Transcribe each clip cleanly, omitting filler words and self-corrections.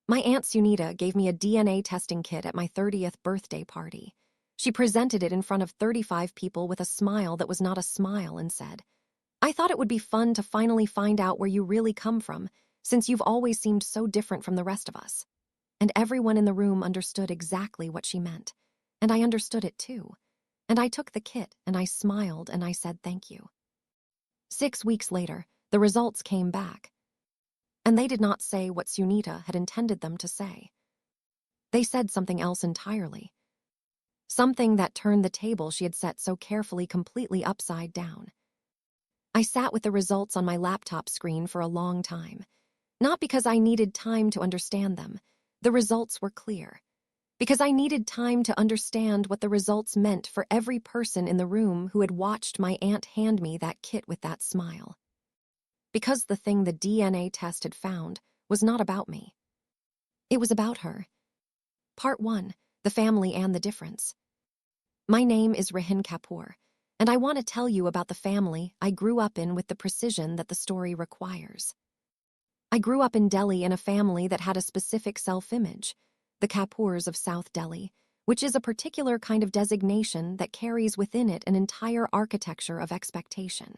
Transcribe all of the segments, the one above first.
My Aunt Sunita gave me a DNA testing kit at my 30th birthday party. She presented it in front of 35 people with a smile that was not a smile and said, "I thought it would be fun to finally find out where you really come from, since you've always seemed so different from the rest of us." And everyone in the room understood exactly what she meant. And I understood it too. And I took the kit and I smiled and I said thank you. 6 weeks later, the results came back. And they did not say what Sunita had intended them to say. They said something else entirely. Something that turned the table she had set so carefully completely upside down. I sat with the results on my laptop screen for a long time. Not because I needed time to understand them. The results were clear. Because I needed time to understand what the results meant for every person in the room who had watched my aunt hand me that kit with that smile. Because the thing the DNA test had found was not about me. It was about her. Part 1, the family and the difference. My name is Rehan Kapoor, and I want to tell you about the family I grew up in with the precision that the story requires. I grew up in Delhi in a family that had a specific self-image, the Kapoors of South Delhi, which is a particular kind of designation that carries within it an entire architecture of expectation.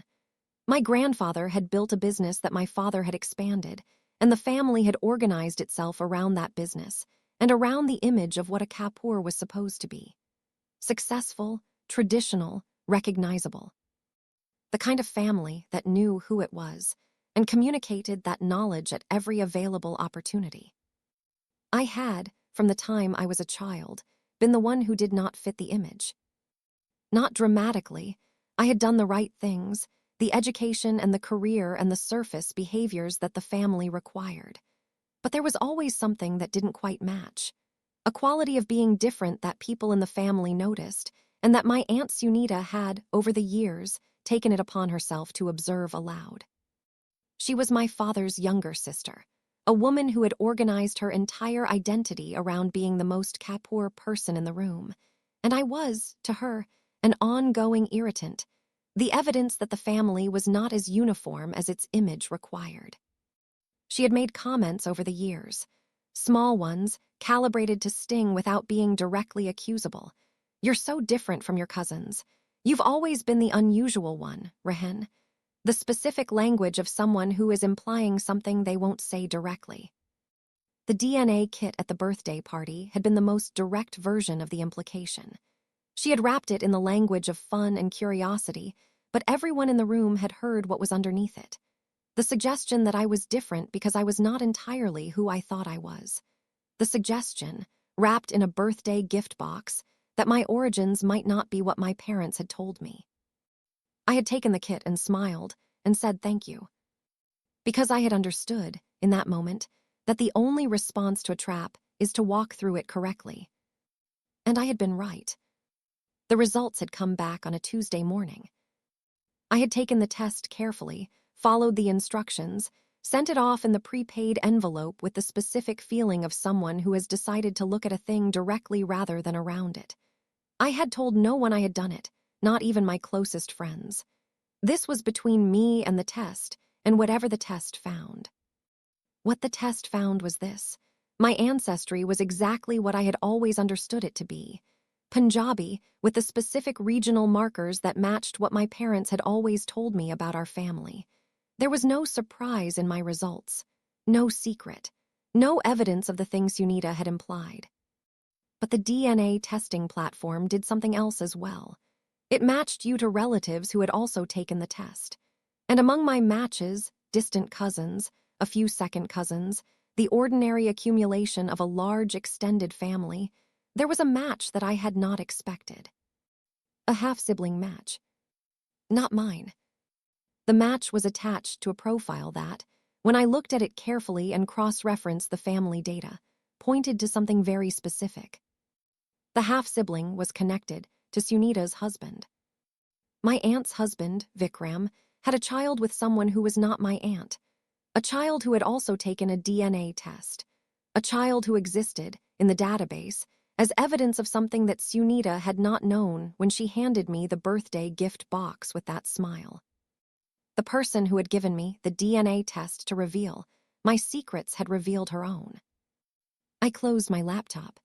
My grandfather had built a business that my father had expanded, and the family had organized itself around that business and around the image of what a Kapoor was supposed to be. Successful, traditional, recognizable. The kind of family that knew who it was and communicated that knowledge at every available opportunity. I had, from the time I was a child, been the one who did not fit the image. Not dramatically, I had done the right things, the education and the career and the surface behaviors that the family required. But there was always something that didn't quite match. A quality of being different that people in the family noticed, and that my Aunt Sunita had, over the years, taken it upon herself to observe aloud. She was my father's younger sister, a woman who had organized her entire identity around being the most Kapoor person in the room, and I was, to her, an ongoing irritant, the evidence that the family was not as uniform as its image required. She had made comments over the years, small ones, calibrated to sting without being directly accusable. "You're so different from your cousins. You've always been the unusual one, Rehan." The specific language of someone who is implying something they won't say directly. The DNA kit at the birthday party had been the most direct version of the implication. She had wrapped it in the language of fun and curiosity, but everyone in the room had heard what was underneath it. The suggestion that I was different because I was not entirely who I thought I was. The suggestion, wrapped in a birthday gift box, that my origins might not be what my parents had told me. I had taken the kit and smiled and said thank you. Because I had understood, in that moment, that the only response to a trap is to walk through it correctly. And I had been right. The results had come back on a Tuesday morning. I had taken the test carefully, followed the instructions, sent it off in the prepaid envelope with the specific feeling of someone who has decided to look at a thing directly rather than around it. I had told no one I had done it, not even my closest friends. This was between me and the test, and whatever the test found. What the test found was this: my ancestry was exactly what I had always understood it to be. Punjabi, with the specific regional markers that matched what my parents had always told me about our family. There was no surprise in my results, no secret, no evidence of the things Sunita had implied. But the DNA testing platform did something else as well. It matched you to relatives who had also taken the test. And among my matches, distant cousins, a few second cousins, the ordinary accumulation of a large extended family, there was a match that I had not expected. A half-sibling match. Not mine. The match was attached to a profile that, when I looked at it carefully and cross-referenced the family data, pointed to something very specific. The half-sibling was connected to Sunita's husband. My aunt's husband, Vikram, had a child with someone who was not my aunt, a child who had also taken a DNA test, a child who existed, in the database, as evidence of something that Sunita had not known when she handed me the birthday gift box with that smile. The person who had given me the DNA test to reveal my secrets had revealed her own. I closed my laptop.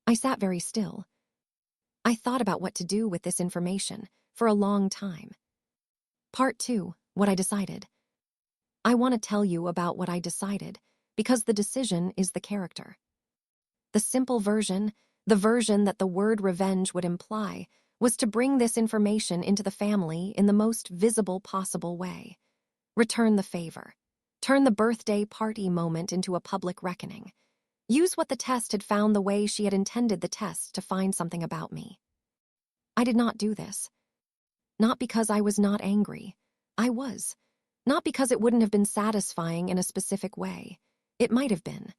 I sat very still. I thought about what to do with this information for a long time. Part 2, what I decided. I want to tell you about what I decided because the decision is the character. The simple version, the version that the word revenge would imply, was to bring this information into the family in the most visible possible way. Return the favor. Turn the birthday party moment into a public reckoning. Use what the test had found the way she had intended the test to find something about me. I did not do this. Not because I was not angry. I was. Not because it wouldn't have been satisfying in a specific way. It might have been.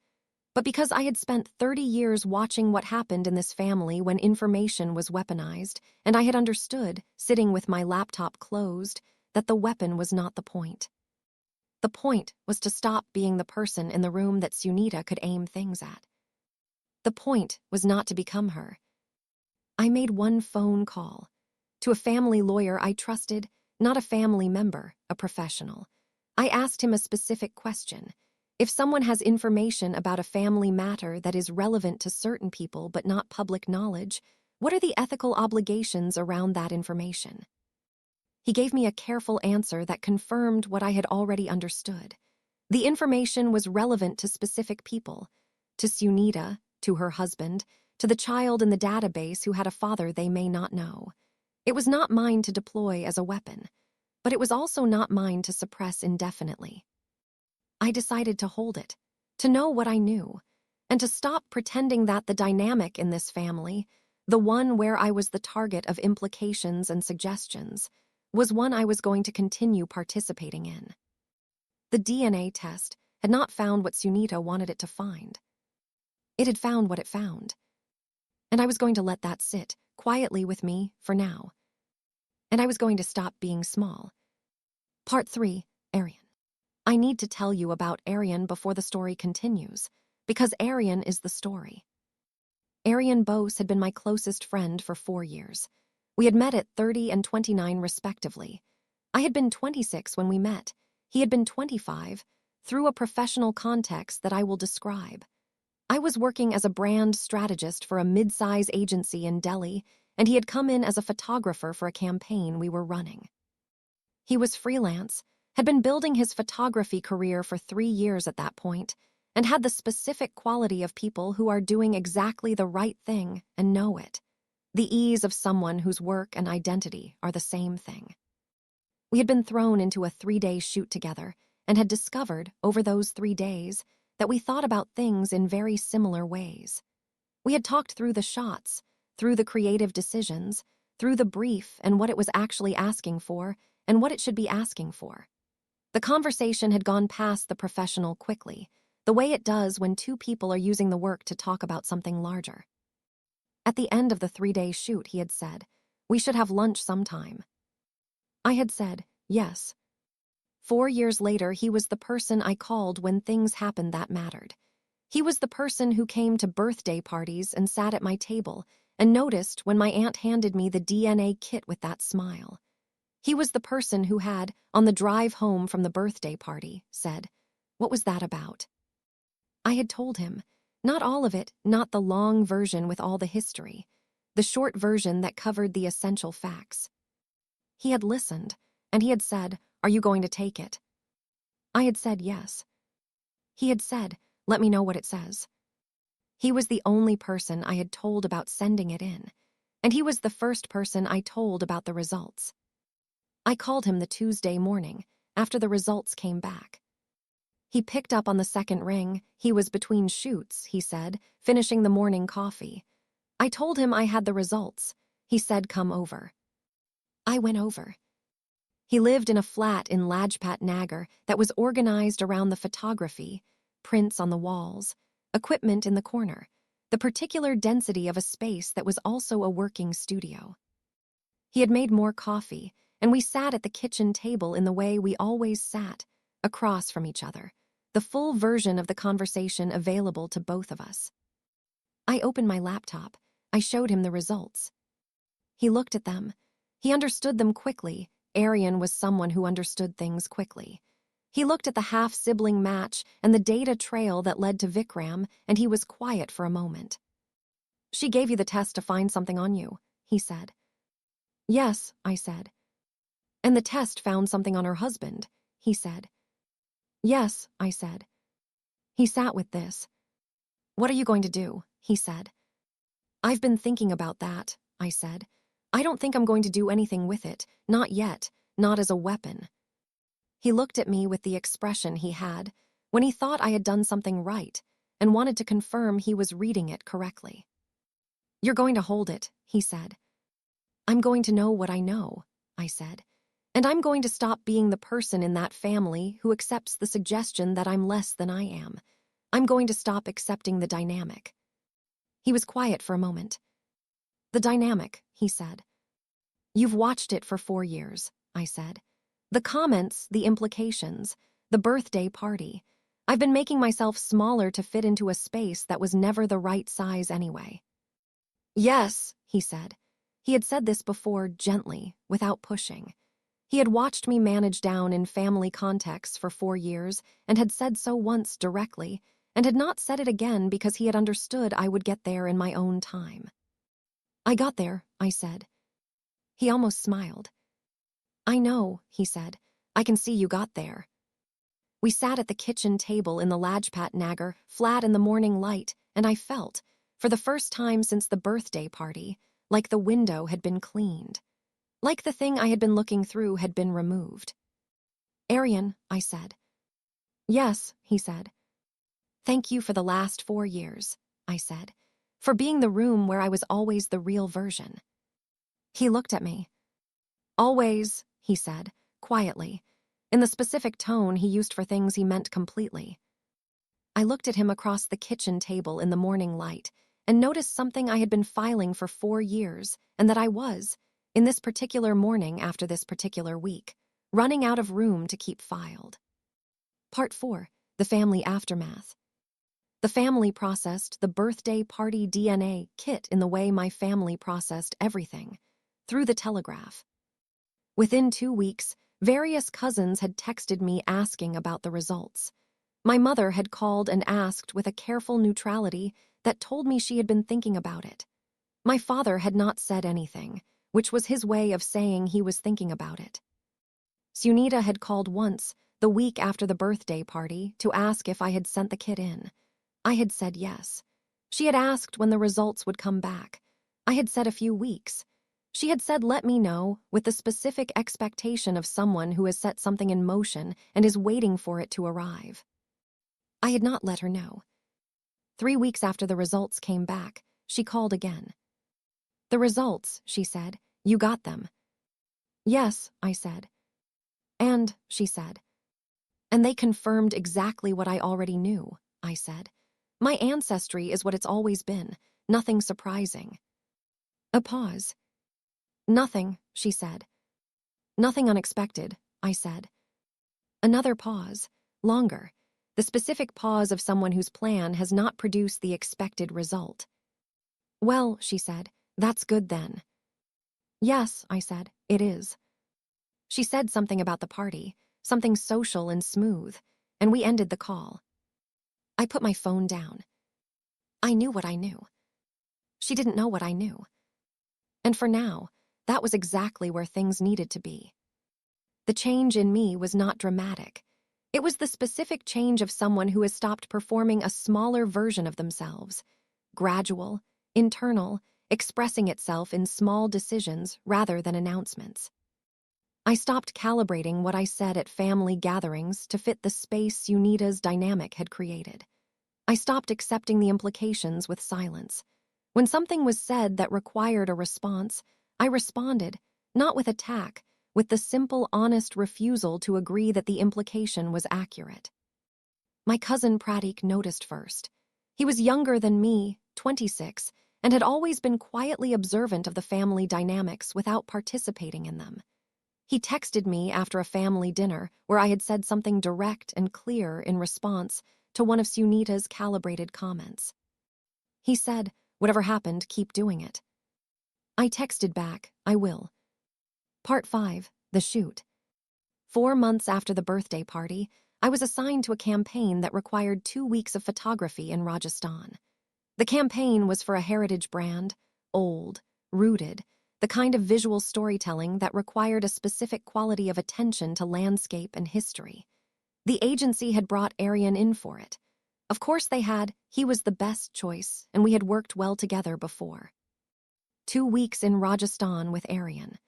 But because I had spent 30 years watching what happened in this family when information was weaponized, and I had understood, sitting with my laptop closed, that the weapon was not the point. The point was to stop being the person in the room that Sunita could aim things at. The point was not to become her. I made one phone call to a family lawyer I trusted, not a family member, a professional. I asked him a specific question. If someone has information about a family matter that is relevant to certain people but not public knowledge, what are the ethical obligations around that information? He gave me a careful answer that confirmed what I had already understood. The information was relevant to specific people, to Sunita, to her husband, to the child in the database who had a father they may not know. It was not mine to deploy as a weapon, but it was also not mine to suppress indefinitely. I decided to hold it, to know what I knew, and to stop pretending that the dynamic in this family, the one where I was the target of implications and suggestions, was one I was going to continue participating in. The DNA test had not found what Sunita wanted it to find. It had found what it found. And I was going to let that sit quietly with me for now. And I was going to stop being small. Part 3, Arian. I need to tell you about Arian before the story continues, because Arian is the story. Arian Bose had been my closest friend for 4 years. We had met at 30 and 29 respectively. I had been 26 when we met. He had been 25, through a professional context that I will describe. I was working as a brand strategist for a mid-size agency in Delhi, and he had come in as a photographer for a campaign we were running. He was freelance, had been building his photography career for 3 years at that point, and had the specific quality of people who are doing exactly the right thing and know it. The ease of someone whose work and identity are the same thing. We had been thrown into a 3-day shoot together and had discovered, over those 3 days, that we thought about things in very similar ways. We had talked through the shots, through the creative decisions, through the brief and what it was actually asking for and what it should be asking for. The conversation had gone past the professional quickly, the way it does when 2 people are using the work to talk about something larger. At the end of the 3-day shoot, he had said, "We should have lunch sometime." I had said, yes. 4 years later, he was the person I called when things happened that mattered. He was the person who came to birthday parties and sat at my table and noticed when my aunt handed me the DNA kit with that smile. He was the person who had, on the drive home from the birthday party, said, "What was that about?" I had told him, not all of it, not the long version with all the history, the short version that covered the essential facts. He had listened, and he had said, "Are you going to take it?" I had said yes. He had said, "Let me know what it says." He was the only person I had told about sending it in, and he was the first person I told about the results. I called him the Tuesday morning, after the results came back. He picked up on the second ring. He was between shoots, he said, finishing the morning coffee. I told him I had the results. He said, "Come over." I went over. He lived in a flat in Lajpat Nagar that was organized around the photography, prints on the walls, equipment in the corner, the particular density of a space that was also a working studio. He had made more coffee, and we sat at the kitchen table in the way we always sat, across from each other, the full version of the conversation available to both of us. I opened my laptop. I showed him the results. He looked at them. He understood them quickly. Arian was someone who understood things quickly. He looked at the half-sibling match and the data trail that led to Vikram, and he was quiet for a moment. "She gave you the test to find something on you," he said. "Yes," I said. "And the test found something on her husband," he said. "Yes," I said. He sat with this. "What are you going to do?" he said. "I've been thinking about that," I said. "I don't think I'm going to do anything with it, not yet, not as a weapon." He looked at me with the expression he had when he thought I had done something right and wanted to confirm he was reading it correctly. "You're going to hold it," he said. "I'm going to know what I know," I said. "And I'm going to stop being the person in that family who accepts the suggestion that I'm less than I am. I'm going to stop accepting the dynamic." He was quiet for a moment. "The dynamic," he said. "You've watched it for 4 years," I said. "The comments, the implications, the birthday party. I've been making myself smaller to fit into a space that was never the right size anyway." "Yes," he said. He had said this before gently, without pushing. He had watched me manage down in family contexts for 4 years and had said so once directly, and had not said it again because he had understood I would get there in my own time. "I got there," I said. He almost smiled. "I know," he said. "I can see you got there." We sat at the kitchen table in the Lajpat Nagar, flat in the morning light, and I felt, for the first time since the birthday party, like the window had been cleaned. Like the thing I had been looking through had been removed. "Aryan," I said. "Yes," he said. "Thank you for the last 4 years," I said. "For being the room where I was always the real version." He looked at me. "Always," he said, quietly, in the specific tone he used for things he meant completely. I looked at him across the kitchen table in the morning light and noticed something I had been filing for 4 years, and that I was, in this particular morning after this particular week, running out of room to keep filed. Part 4, the family aftermath. The family processed the birthday party DNA kit in the way my family processed everything, through the telegraph. Within 2 weeks, various cousins had texted me asking about the results. My mother had called and asked with a careful neutrality that told me she had been thinking about it. My father had not said anything, which was his way of saying he was thinking about it. Sunita had called once, the week after the birthday party, to ask if I had sent the kit in. I had said yes. She had asked when the results would come back. I had said a few weeks. She had said let me know, with the specific expectation of someone who has set something in motion and is waiting for it to arrive. I had not let her know. 3 weeks after the results came back, she called again. "The results," she said. "You got them." "Yes," I said. "And," she said. "And they confirmed exactly what I already knew," I said. "My ancestry is what it's always been, nothing surprising." A pause. "Nothing," she said. "Nothing unexpected," I said. Another pause, longer, the specific pause of someone whose plan has not produced the expected result. "Well," she said, "that's good then." "Yes," I said, "it is." She said something about the party, something social and smooth, and we ended the call. I put my phone down. I knew what I knew. She didn't know what I knew. And for now, that was exactly where things needed to be. The change in me was not dramatic. It was the specific change of someone who has stopped performing a smaller version of themselves, gradual, internal, expressing itself in small decisions rather than announcements. I stopped calibrating what I said at family gatherings to fit the space Sunita's dynamic had created. I stopped accepting the implications with silence. When something was said that required a response, I responded, not with attack, with the simple, honest refusal to agree that the implication was accurate. My cousin Pratik noticed first. He was younger than me, 26, and had always been quietly observant of the family dynamics without participating in them. He texted me after a family dinner where I had said something direct and clear in response to one of Sunita's calibrated comments. He said, "Whatever happened, keep doing it." I texted back, "I will." Part 5, the shoot. 4 months after the birthday party, I was assigned to a campaign that required 2 weeks of photography in Rajasthan. The campaign was for a heritage brand, old, rooted, the kind of visual storytelling that required a specific quality of attention to landscape and history. The agency had brought Aryan in for it. Of course they had. He was the best choice, and we had worked well together before. 2 weeks in Rajasthan with Aryan.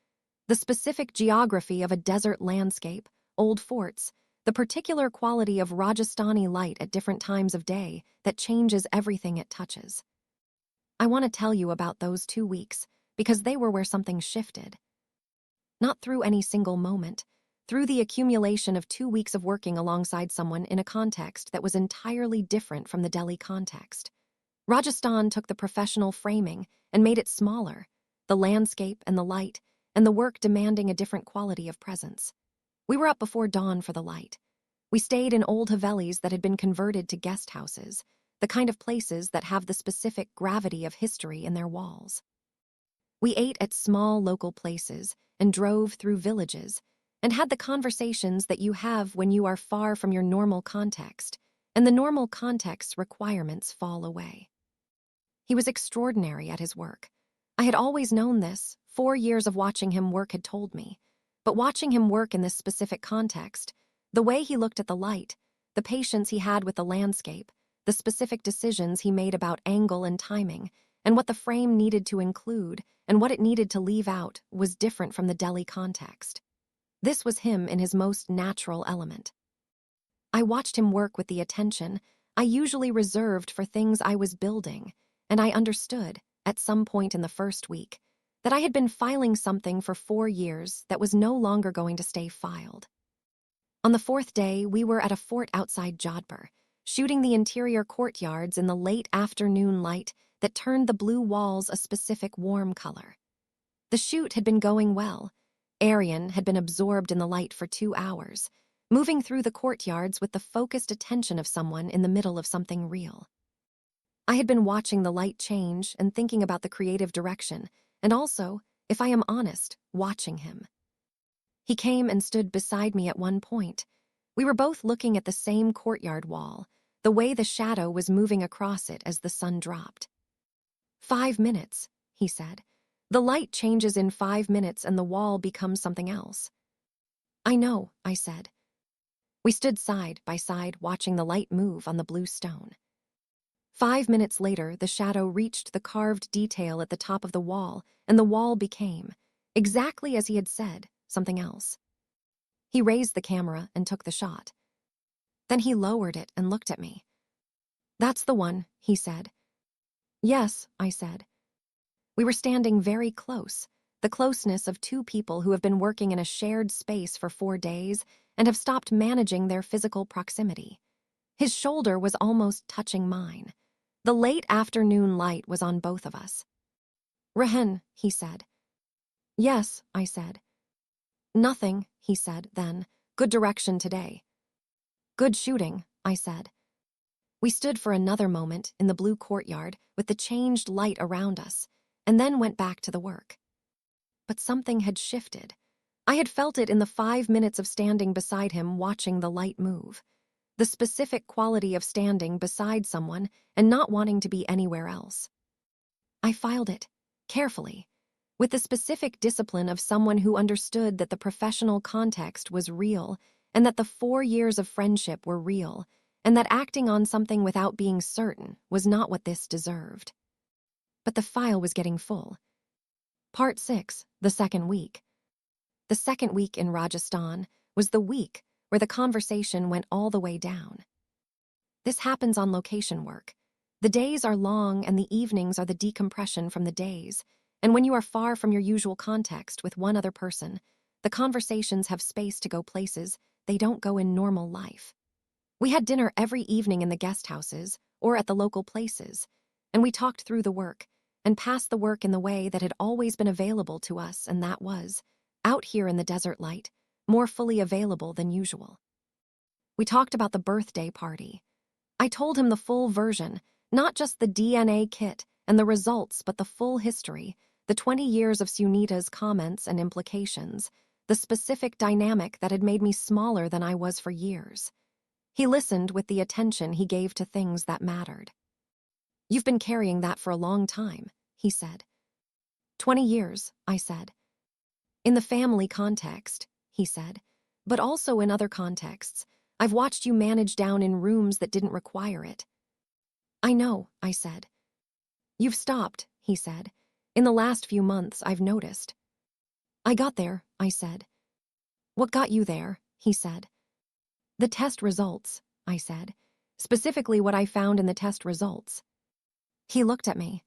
The specific geography of a desert landscape, old forts, the particular quality of Rajasthani light at different times of day that changes everything it touches. I want to tell you about those 2 weeks because they were where something shifted. Not through any single moment, through the accumulation of 2 weeks of working alongside someone in a context that was entirely different from the Delhi context. Rajasthan took the professional framing and made it smaller, the landscape and the light, and the work demanding a different quality of presence. We were up before dawn for the light. We stayed in old havelis that had been converted to guest houses, the kind of places that have the specific gravity of history in their walls. We ate at small local places and drove through villages and had the conversations that you have when you are far from your normal context, and the normal context's requirements fall away. He was extraordinary at his work. I had always known this. 4 years of watching him work had told me. But watching him work in this specific context, the way he looked at the light, the patience he had with the landscape, the specific decisions he made about angle and timing, and what the frame needed to include and what it needed to leave out was different from the Delhi context. This was him in his most natural element. I watched him work with the attention I usually reserved for things I was building, and I understood, at some point in the first week, that I had been filing something for 4 years that was no longer going to stay filed. On the 4th day, we were at a fort outside Jodhpur, shooting the interior courtyards in the late afternoon light that turned the blue walls a specific warm color. The shoot had been going well. Aryan had been absorbed in the light for 2 hours, moving through the courtyards with the focused attention of someone in the middle of something real. I had been watching the light change and thinking about the creative direction, and also, if I am honest, watching him. He came and stood beside me at one point. We were both looking at the same courtyard wall, the way the shadow was moving across it as the sun dropped. 5 minutes, he said. The light changes in 5 minutes and the wall becomes something else. I know, I said. We stood side by side watching the light move on the blue stone. 5 minutes later, the shadow reached the carved detail at the top of the wall, and the wall became, exactly as he had said, something else. He raised the camera and took the shot. Then he lowered it and looked at me. That's the one, he said. Yes, I said. We were standing very close, the closeness of 2 people who have been working in a shared space for 4 days and have stopped managing their physical proximity. His shoulder was almost touching mine. The late afternoon light was on both of us. Rehen, he said. Yes, I said. Nothing, he said then. Good direction today. Good shooting, I said. We stood for another moment in the blue courtyard with the changed light around us, and then went back to the work. But something had shifted. I had felt it in the 5 minutes of standing beside him watching the light move. The specific quality of standing beside someone and not wanting to be anywhere else. I filed it, carefully, with the specific discipline of someone who understood that the professional context was real and that the 4 years of friendship were real, and that acting on something without being certain was not what this deserved. But the file was getting full. Part 6, the second week. The second week in Rajasthan was the week where the conversation went all the way down. This happens on location work. The days are long and the evenings are the decompression from the days, and when you are far from your usual context with one other person, the conversations have space to go places they don't go in normal life. We had dinner every evening in the guest houses or at the local places, and we talked through the work and passed the work in the way that had always been available to us, and that was, out here in the desert light, more fully available than usual. We talked about the birthday party. I told him the full version, not just the DNA kit and the results, but the full history, the 20 years of Sunita's comments and implications, the specific dynamic that had made me smaller than I was for years. He listened with the attention he gave to things that mattered. "You've been carrying that for a long time," he said. 20 years, I said. "In the family context," he said, "but also in other contexts. I've watched you manage down in rooms that didn't require it." "I know," I said. "You've stopped," he said. "In the last few months, I've noticed." "I got there," I said. "What got you there?" he said. "The test results," I said. "Specifically what I found in the test results." He looked at me.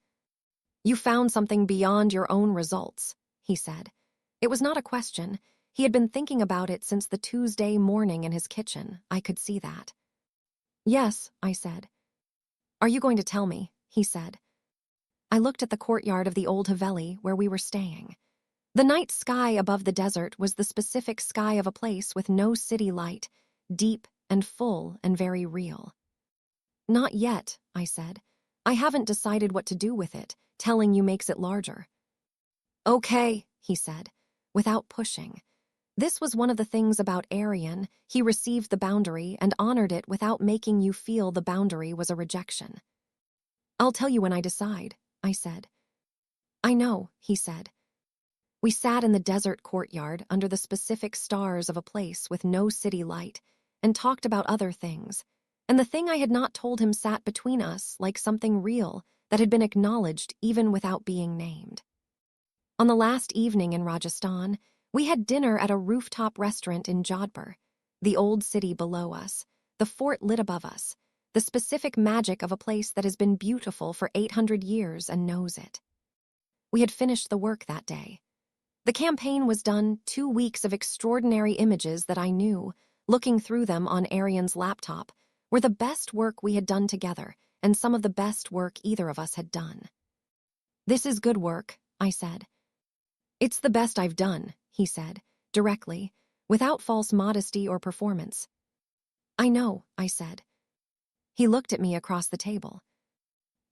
"You found something beyond your own results," he said. It was not a question. He had been thinking about it since the Tuesday morning in his kitchen. I could see that. "Yes," I said. "Are you going to tell me?" he said. I looked at the courtyard of the old Haveli where we were staying. The night sky above the desert was the specific sky of a place with no city light, deep and full and very real. "Not yet," I said. "I haven't decided what to do with it. Telling you makes it larger." "Okay," he said, without pushing. This was one of the things about Aryan. He received the boundary and honored it without making you feel the boundary was a rejection. "I'll tell you when I decide," I said. "I know," he said. We sat in the desert courtyard under the specific stars of a place with no city light and talked about other things, and the thing I had not told him sat between us like something real that had been acknowledged even without being named. On the last evening in Rajasthan, we had dinner at a rooftop restaurant in Jodhpur, the old city below us, the fort lit above us, the specific magic of a place that has been beautiful for 800 years and knows it. We had finished the work that day. The campaign was done, 2 weeks of extraordinary images that I knew, looking through them on Aryan's laptop, were the best work we had done together and some of the best work either of us had done. "This is good work," I said. "It's the best I've done," he said, directly, without false modesty or performance. "I know," I said. He looked at me across the table.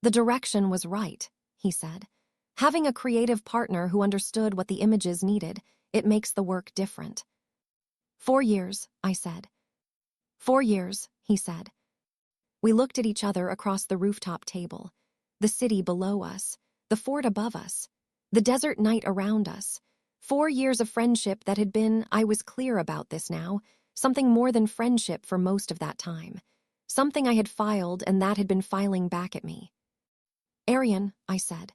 "The direction was right," he said. "Having a creative partner who understood what the images needed, it makes the work different." 4 years, I said. 4 years, he said. We looked at each other across the rooftop table, the city below us, the fort above us, the desert night around us. 4 years of friendship that had been, I was clear about this now, something more than friendship for most of that time. Something I had filed and that had been filing back at me. "Aryan," I said.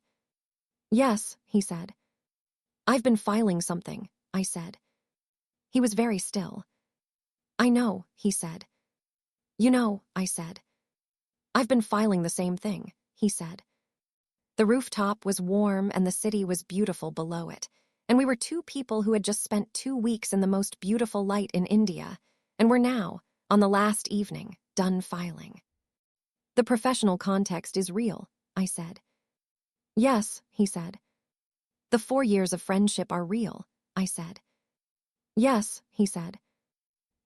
"Yes," he said. "I've been filing something," I said. He was very still. "I know," he said. "You know," I said. "I've been filing the same thing," he said. The rooftop was warm and the city was beautiful below it, and we were 2 people who had just spent 2 weeks in the most beautiful light in India, and were now, on the last evening, done filing. "The professional context is real," I said. "Yes," he said. "The 4 years of friendship are real," I said. "Yes," he said.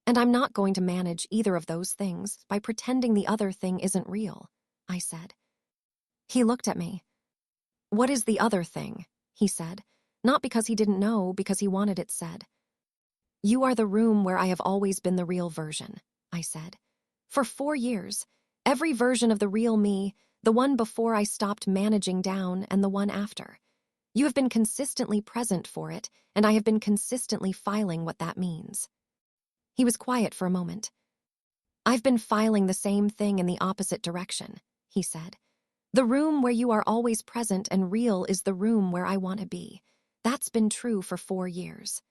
"And I'm not going to manage either of those things by pretending the other thing isn't real," I said. He looked at me. "What is the other thing?" he said, not because he didn't know, because he wanted it said. "You are the room where I have always been the real version," I said. "For 4 years, every version of the real me, the one before I stopped managing down and the one after. You have been consistently present for it, and I have been consistently filing what that means." He was quiet for a moment. "I've been filing the same thing in the opposite direction," he said. "The room where you are always present and real is the room where I want to be. That's been true for 4 years."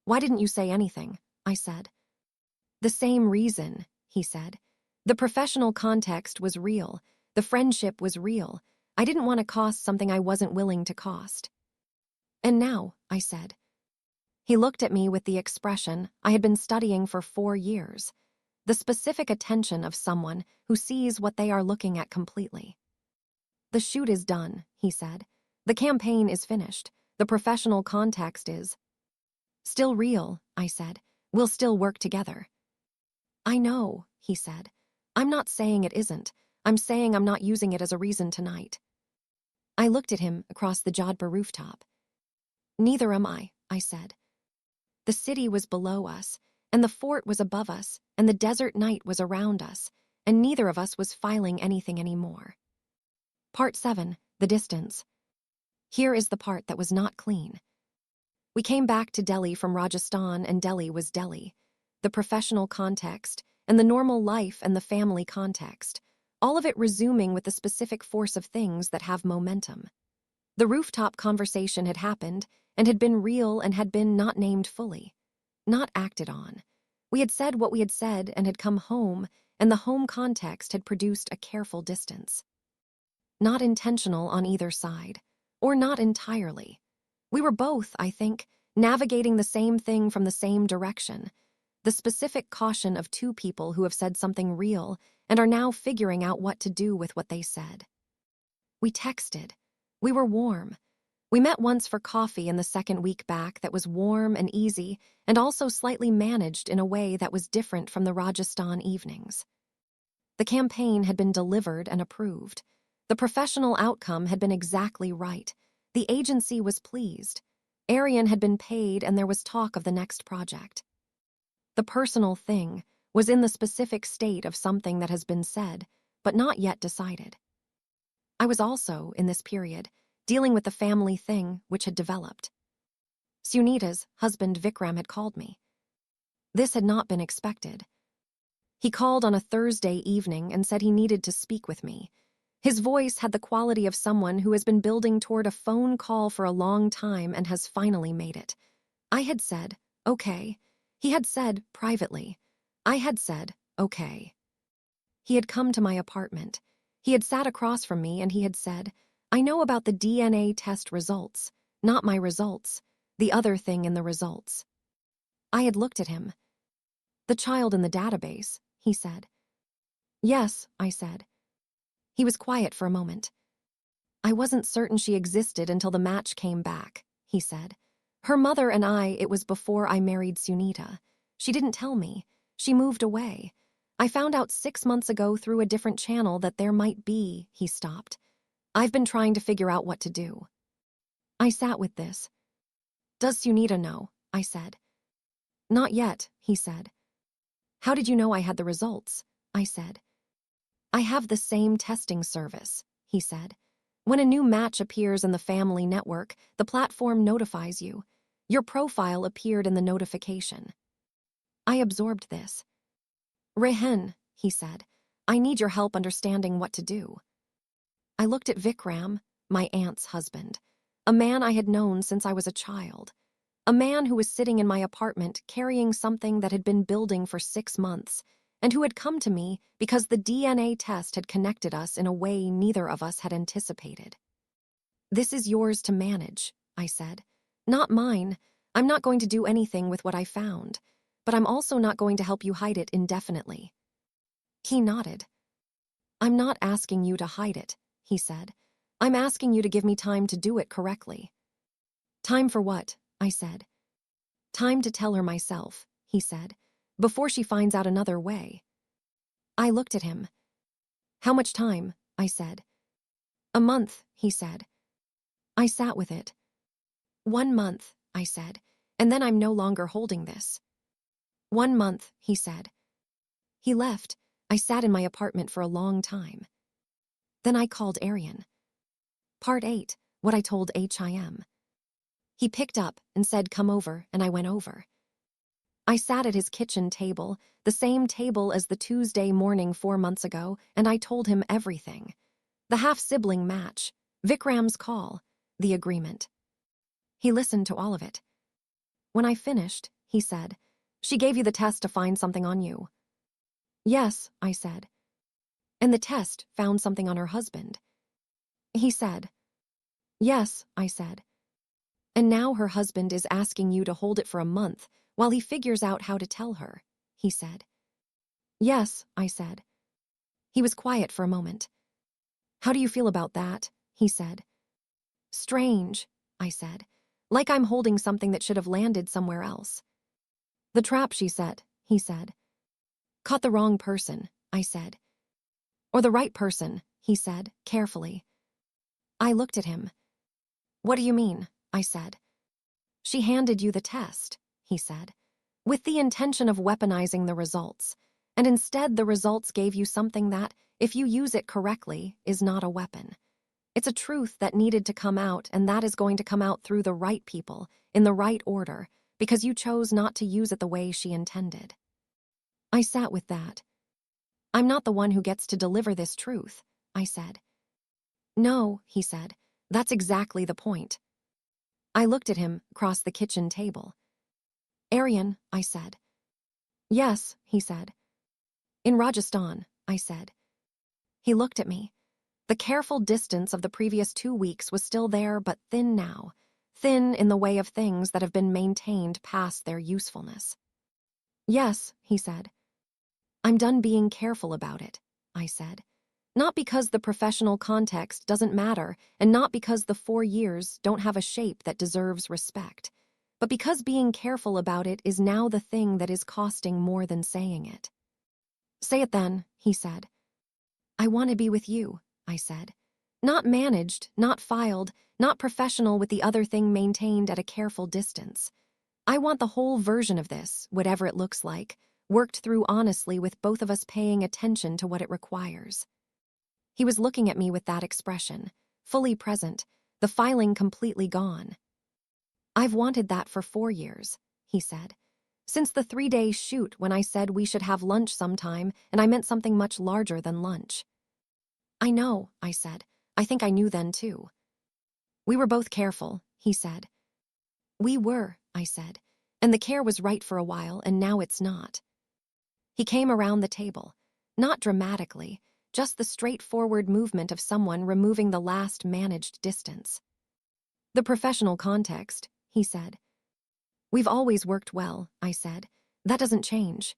"Why didn't you say anything?" I said. "The same reason," he said. "The professional context was real. The friendship was real. I didn't want to cost something I wasn't willing to cost." "And now," I said. He looked at me with the expression I had been studying for 4 years, the specific attention of someone who sees what they are looking at completely. "The shoot is done," he said. "The campaign is finished. The professional context is still real," I said. "We'll still work together." "I know," he said. "I'm not saying it isn't. I'm saying I'm not using it as a reason tonight." I looked at him across the Jodhpur rooftop. "Neither am I," said. The city was below us, and the fort was above us, and the desert night was around us, and neither of us was filing anything anymore. Part 7, the distance. Here is the part that was not clean. We came back to Delhi from Rajasthan, and Delhi was Delhi. The professional context, and the normal life and the family context, all of it resuming with the specific force of things that have momentum. The rooftop conversation had happened, and had been real and had been not named fully, not acted on. We had said what we had said and had come home, and the home context had produced a careful distance. Not intentional on either side, or not entirely. We were both, I think, navigating the same thing from the same direction, the specific caution of two people who have said something real and are now figuring out what to do with what they said. We texted. We were warm. We met once for coffee in the second week back that was warm and easy and also slightly managed in a way that was different from the Rajasthan evenings. The campaign had been delivered and approved. The professional outcome had been exactly right. The agency was pleased. Aryan had been paid and there was talk of the next project. The personal thing was in the specific state of something that has been said, but not yet decided. I was also, in this period, dealing with the family thing which had developed. Sunita's husband Vikram had called me. This had not been expected. He called on a Thursday evening and said he needed to speak with me. His voice had the quality of someone who has been building toward a phone call for a long time and has finally made it. I had said, okay. He had said, privately. I had said, okay. He had come to my apartment. He had sat across from me and he had said, I know about the DNA test results, not my results, the other thing in the results. I had looked at him. The child in the database, he said. Yes, I said. He was quiet for a moment. I wasn't certain she existed until the match came back, he said. Her mother and it was before I married Sunita. She didn't tell me. She moved away. I found out 6 months ago through a different channel that there might be, he stopped. I've been trying to figure out what to do. I sat with this. Does Sunita know? I said. Not yet, he said. How did you know I had the results? I said. I have the same testing service, he said. When a new match appears in the family network, the platform notifies you. Your profile appeared in the notification. I absorbed this. Rehan, he said, I need your help understanding what to do. I looked at Vikram, my aunt's husband, a man I had known since I was a child, a man who was sitting in my apartment carrying something that had been building for 6 months, and who had come to me because the DNA test had connected us in a way neither of us had anticipated. This is yours to manage, I said. Not mine. I'm not going to do anything with what I found, but I'm also not going to help you hide it indefinitely. He nodded. I'm not asking you to hide it, he said. I'm asking you to give me time to do it correctly. Time for what? I said. Time to tell her myself, he said, before she finds out another way. I looked at him. How much time? I said. A month, he said. I sat with it. 1 month, I said, and then I'm no longer holding this. 1 month, he said. He left. I sat in my apartment for a long time. Then I called Aryan. Part 8, what I told HIM. He picked up and said, come over, and I went over. I sat at his kitchen table, the same table as the Tuesday morning 4 months ago, and I told him everything. The half-sibling match, Vikram's call, the agreement. He listened to all of it. When I finished, he said, she gave you the test to find something on you. Yes, I said. And the test found something on her husband. He said. Yes, I said. And now her husband is asking you to hold it for a month while he figures out how to tell her, he said. Yes, I said. He was quiet for a moment. How do you feel about that? He said. Strange, I said. Like I'm holding something that should have landed somewhere else. The trap she set, he said. Caught the wrong person, I said. Or the right person, he said, carefully. I looked at him. What do you mean? I said. She handed you the test, he said, with the intention of weaponizing the results. And instead, the results gave you something that, if you use it correctly, is not a weapon. It's a truth that needed to come out, and that is going to come out through the right people, in the right order, because you chose not to use it the way she intended. I sat with that. I'm not the one who gets to deliver this truth, I said. No, he said. That's exactly the point. I looked at him across the kitchen table. Aryan, I said. Yes, he said. In Rajasthan, I said. He looked at me. The careful distance of the previous 2 weeks was still there, but thin now. Thin in the way of things that have been maintained past their usefulness. Yes, he said. I'm done being careful about it, I said. Not because the professional context doesn't matter, and not because the 4 years don't have a shape that deserves respect, but because being careful about it is now the thing that is costing more than saying it. Say it then, he said. I want to be with you, I said. Not managed, not filed, not professional with the other thing maintained at a careful distance. I want the whole version of this, whatever it looks like, worked through honestly with both of us paying attention to what it requires. He was looking at me with that expression, fully present, the filing completely gone. I've wanted that for 4 years, he said. Since the 3-day shoot when I said we should have lunch sometime, and I meant something much larger than lunch. I know, I said. I think I knew then too. We were both careful, he said. We were, I said, and the care was right for a while, and now it's not. He came around the table, not dramatically, just the straightforward movement of someone removing the last managed distance. The professional context, he said. We've always worked well, I said. That doesn't change.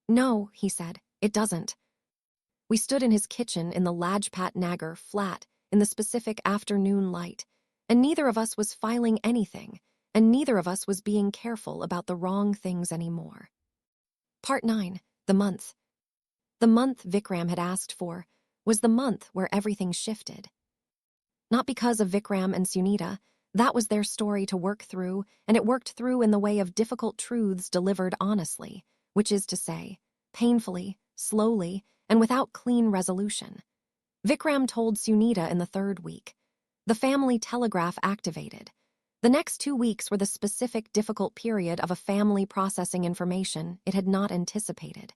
No, he said, it doesn't. We stood in his kitchen in the Lajpat Nagar flat in the specific afternoon light, and neither of us was filing anything, and neither of us was being careful about the wrong things anymore. Part 9, the month. The month Vikram had asked for was the month where everything shifted. Not because of Vikram and Sunita, that was their story to work through, and it worked through in the way of difficult truths delivered honestly, which is to say, painfully, slowly, and without clean resolution. Vikram told Sunita in the 3rd week. The family telegraph activated. The next 2 weeks were the specific difficult period of a family processing information it had not anticipated.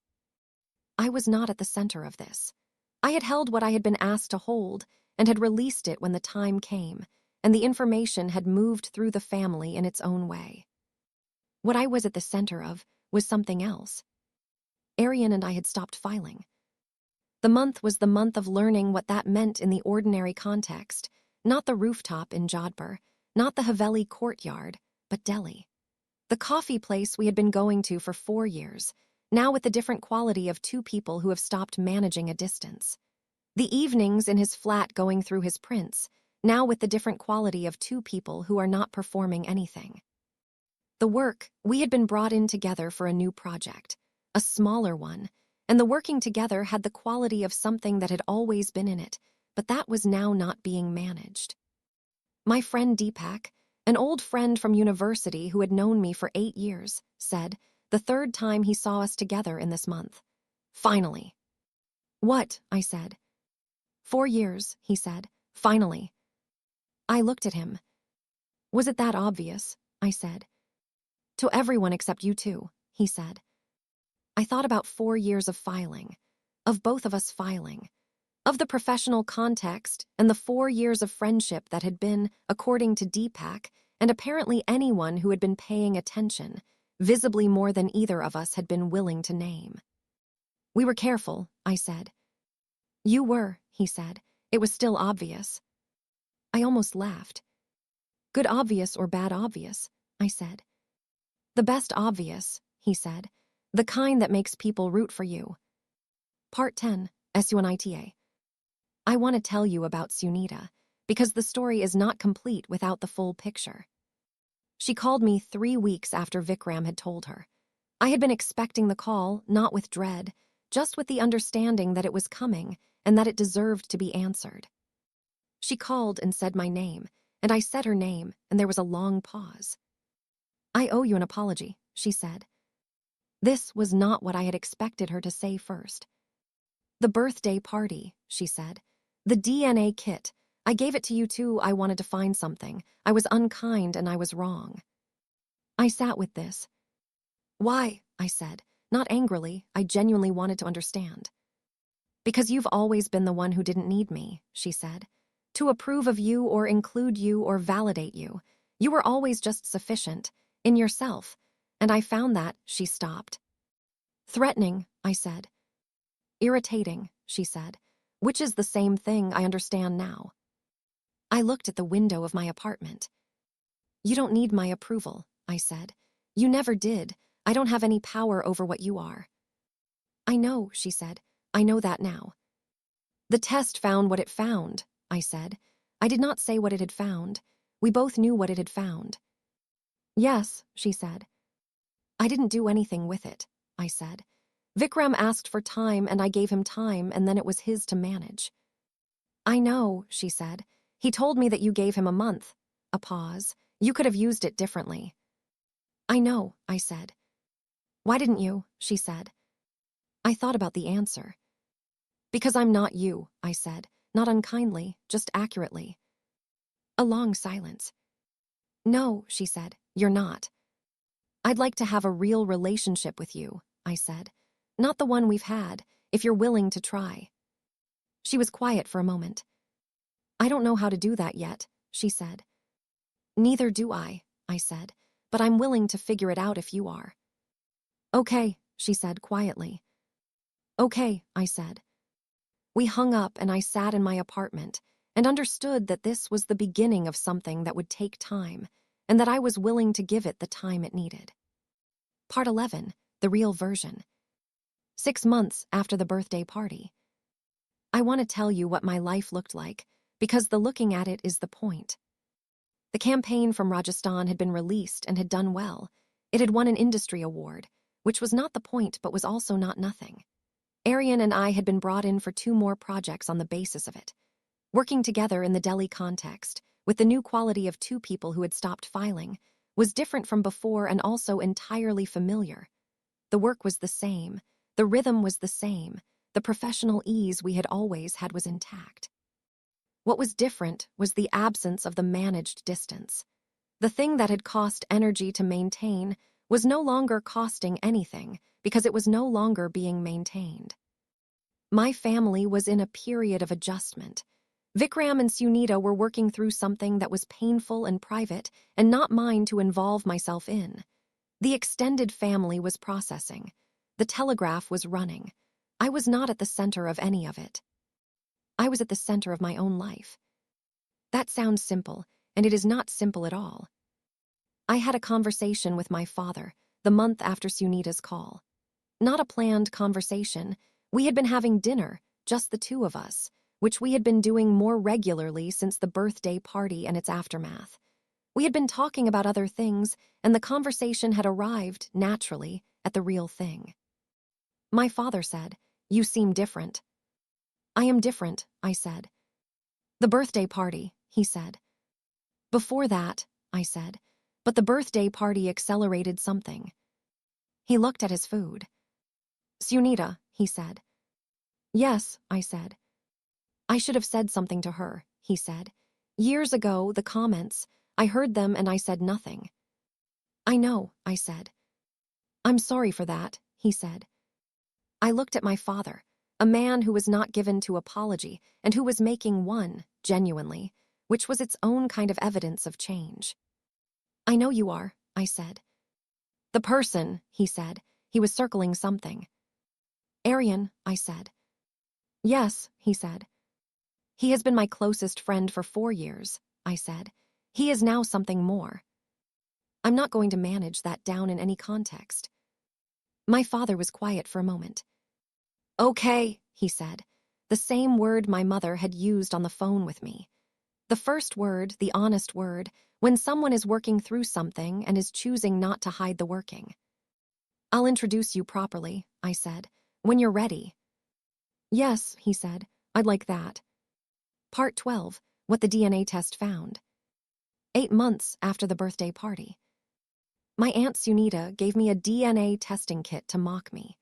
I was not at the center of this. I had held what I had been asked to hold and had released it when the time came, and the information had moved through the family in its own way. What I was at the center of was something else. Aryan and I had stopped filing. The month was the month of learning what that meant in the ordinary context, not the rooftop in Jodhpur, not the Haveli courtyard, but Delhi. The coffee place we had been going to for 4 years, now with the different quality of 2 people who have stopped managing a distance. The evenings in his flat going through his prints, now with the different quality of 2 people who are not performing anything. The work, we had been brought in together for a new project, a smaller one, and the working together had the quality of something that had always been in it, but that was now not being managed. My friend Deepak, an old friend from university who had known me for 8 years, said, the 3rd time he saw us together in this month. Finally. What? I said. 4 years, he said. Finally. I looked at him. Was it that obvious? I said. To everyone except you 2, he said. I thought about 4 years of filing, of both of us filing, of the professional context and the 4 years of friendship that had been, according to Deepak, and apparently anyone who had been paying attention, visibly more than either of us had been willing to name. We were careful, I said. You were, he said. It was still obvious. I almost laughed. Good obvious or bad obvious, I said. The best obvious, he said. The kind that makes people root for you. Part 10, Sunita. I want to tell you about Sunita, because the story is not complete without the full picture. She called me 3 weeks after Vikram had told her. I had been expecting the call, not with dread, just with the understanding that it was coming and that it deserved to be answered. She called and said my name, and I said her name, and there was a long pause. I owe you an apology, she said. This was not what I had expected her to say first. The birthday party, she said. The DNA kit. I gave it to you too. I wanted to find something. I was unkind and I was wrong. I sat with this. Why? I said. Not angrily. I genuinely wanted to understand. Because you've always been the one who didn't need me, she said. To approve of you or include you or validate you. You were always just sufficient, in yourself. And I found that, she stopped. Threatening, I said. Irritating, she said. Which is the same thing, I understand now. I looked at the window of my apartment. You don't need my approval, I said. You never did. I don't have any power over what you are. I know, she said. I know that now. The test found what it found, I said. I did not say what it had found. We both knew what it had found. Yes, she said. I didn't do anything with it, I said. Vikram asked for time and I gave him time and then it was his to manage. I know, she said. He told me that you gave him a month. A pause. You could have used it differently. I know, I said. Why didn't you? She said. I thought about the answer. Because I'm not you, I said. Not unkindly, just accurately. A long silence. No, she said, you're not. I'd like to have a real relationship with you, I said. Not the one we've had, if you're willing to try. She was quiet for a moment. I don't know how to do that yet, she said. Neither do I said, but I'm willing to figure it out if you are. Okay, she said quietly. Okay, I said. We hung up and I sat in my apartment and understood that this was the beginning of something that would take time and that I was willing to give it the time it needed. Part 11, the real version. 6 months after the birthday party. I want to tell you what my life looked like because the looking at it is the point. The campaign from Rajasthan had been released and had done well. It had won an industry award, which was not the point but was also not nothing. Aryan and I had been brought in for 2 more projects on the basis of it. Working together in the Delhi context, with the new quality of 2 people who had stopped filing, was different from before and also entirely familiar. The work was the same, the rhythm was the same, the professional ease we had always had was intact. What was different was the absence of the managed distance. The thing that had cost energy to maintain was no longer costing anything because it was no longer being maintained. My family was in a period of adjustment. Vikram and Sunita were working through something that was painful and private and not mine to involve myself in. The extended family was processing. The telegraph was running. I was not at the center of any of it. I was at the center of my own life. That sounds simple, and it is not simple at all. I had a conversation with my father the month after Sunita's call. Not a planned conversation. We had been having dinner, just the 2 of us, which we had been doing more regularly since the birthday party and its aftermath. We had been talking about other things, and the conversation had arrived, naturally, at the real thing. My father said, "You seem different." "I am different," I said. "The birthday party," he said. "Before that," I said, "but the birthday party accelerated something." He looked at his food. "Sunita," he said. "Yes," I said. "I should have said something to her," he said. "Years ago, the comments, I heard them and I said nothing." "I know," I said. "I'm sorry for that," he said. I looked at my father, a man who was not given to apology and who was making one, genuinely, which was its own kind of evidence of change. "I know you are," I said. "The person," he said. He was circling something. "Aryan," I said. "Yes," he said. "He has been my closest friend for 4 years," I said. "He is now something more. I'm not going to manage that down in any context." My father was quiet for a moment. "Okay," he said, the same word my mother had used on the phone with me. The first word, the honest word, when someone is working through something and is choosing not to hide the working. "I'll introduce you properly," I said, "when you're ready." "Yes," he said, "I'd like that." Part 12, what the DNA test found. 8 months after the birthday party. My Aunt Sunita gave me a DNA testing kit to mock me.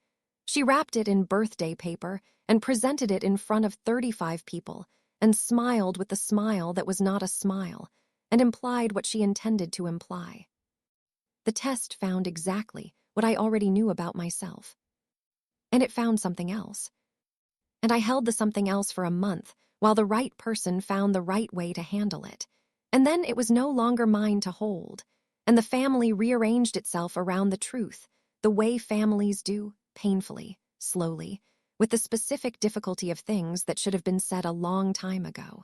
She wrapped it in birthday paper and presented it in front of 35 people and smiled with the smile that was not a smile and implied what she intended to imply. The test found exactly what I already knew about myself. And it found something else. And I held the something else for a month while the right person found the right way to handle it. And then it was no longer mine to hold, and the family rearranged itself around the truth, the way families do, painfully, slowly, with the specific difficulty of things that should have been said a long time ago.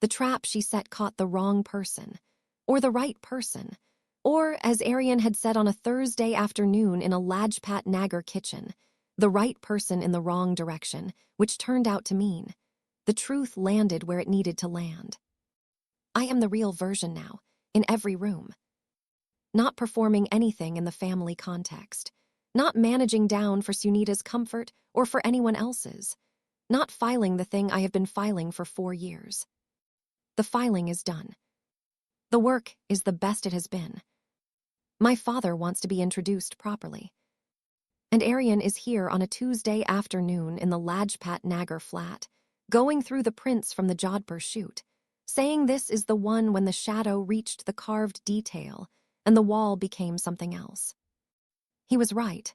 The trap she set caught the wrong person, or the right person, or, as Arian had said on a Thursday afternoon in a Lajpat Nagar kitchen, the right person in the wrong direction, which turned out to mean the truth landed where it needed to land. I am the real version now, in every room. Not performing anything in the family context. Not managing down for Sunita's comfort or for anyone else's. Not filing the thing I have been filing for 4 years. The filing is done. The work is the best it has been. My father wants to be introduced properly. And Arian is here on a Tuesday afternoon in the Lajpat Nagar flat, going through the prints from the Jodhpur shoot, saying this is the one when the shadow reached the carved detail and the wall became something else. He was right.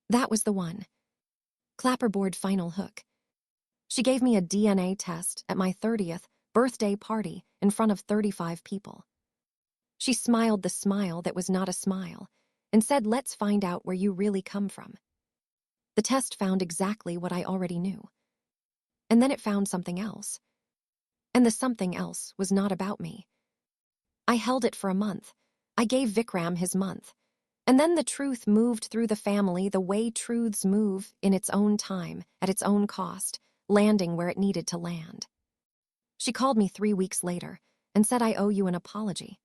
That was the one. Clapperboard final hook. She gave me a DNA test at my 30th birthday party in front of 35 people. She smiled the smile that was not a smile and said, "Let's find out where you really come from." The test found exactly what I already knew. And then it found something else. And the something else was not about me. I held it for a month. I gave Vikram his month. And then the truth moved through the family the way truths move in its own time, at its own cost, landing where it needed to land. She called me 3 weeks later and said, "I owe you an apology."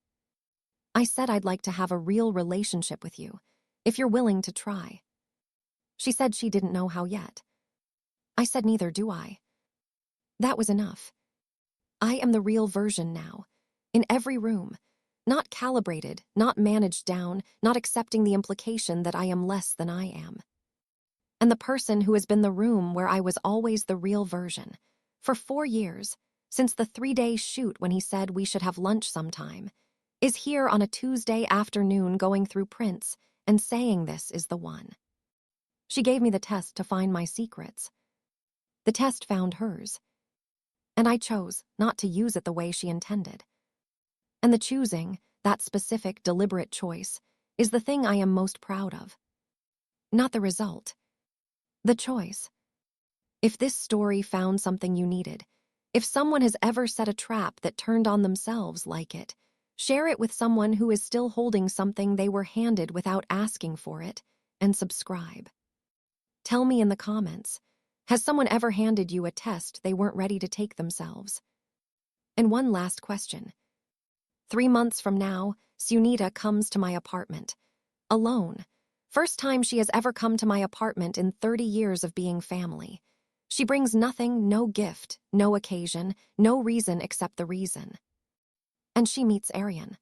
I said I'd like to have a real relationship with you, if you're willing to try. She said she didn't know how yet. I said neither do I. That was enough. I am the real version now, in every room, not calibrated, not managed down, not accepting the implication that I am less than I am. And the person who has been the room where I was always the real version, for 4 years, since the 3-day shoot when he said we should have lunch sometime, is here on a Tuesday afternoon going through prints and saying this is the one. She gave me the test to find my secrets. The test found hers. And I chose not to use it the way she intended. And the choosing, that specific, deliberate choice, is the thing I am most proud of. Not the result. The choice. If this story found something you needed, if someone has ever set a trap that turned on themselves like it, share it with someone who is still holding something they were handed without asking for it, and subscribe. Tell me in the comments, has someone ever handed you a test they weren't ready to take themselves? And one last question. 3 months from now, Sunita comes to my apartment. Alone. First time she has ever come to my apartment in 30 years of being family. She brings nothing, no gift, no occasion, no reason except the reason. And she meets Arian.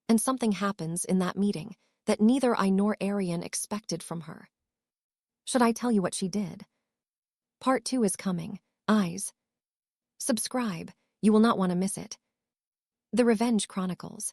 And something happens in that meeting that neither I nor Arian expected from her. Should I tell you what she did? Part 2 is coming. Eyes. Subscribe. You will not want to miss it. The Revenge Chronicles.